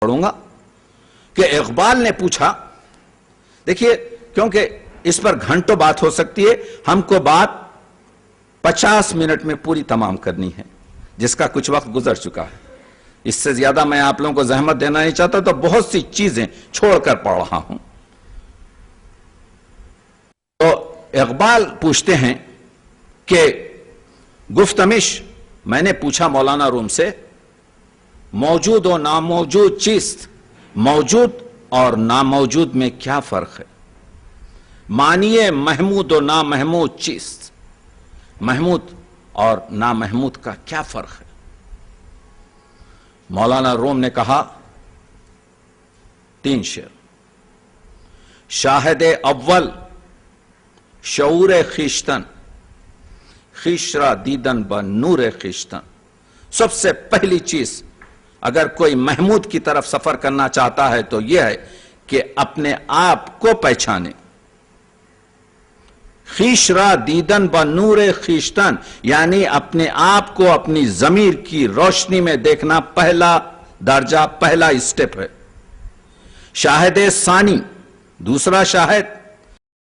پڑھوں گا کہ اقبال نے پوچھا. دیکھیے کیونکہ اس پر گھنٹوں بات ہو سکتی ہے، ہم کو بات 50 منٹ میں پوری تمام کرنی ہے، جس کا کچھ وقت گزر چکا ہے. اس سے زیادہ میں آپ لوگوں کو زحمت دینا نہیں چاہتا، تو بہت سی چیزیں چھوڑ کر پڑھ رہا ہوں. تو اقبال پوچھتے ہیں کہ گفتمش میں نے پوچھا مولانا روم سے، موجود و ناموجود چیز، موجود اور ناموجود میں کیا فرق ہے؟ مانیے محمود و نامحمود چیز، محمود اور نامحمود کا کیا فرق ہے؟ مولانا روم نے کہا 3 شعر. شاہد اول شعور خیشتن، خیش را دیدن با نور خیشتن. سب سے پہلی چیز اگر کوئی محمود کی طرف سفر کرنا چاہتا ہے تو یہ ہے کہ اپنے آپ کو پہچانے. خیش را دیدن با نور خیشتن یعنی اپنے آپ کو اپنی ضمیر کی روشنی میں دیکھنا پہلا درجہ، پہلا اسٹیپ ہے. شاہد ثانی، دوسرا شاہد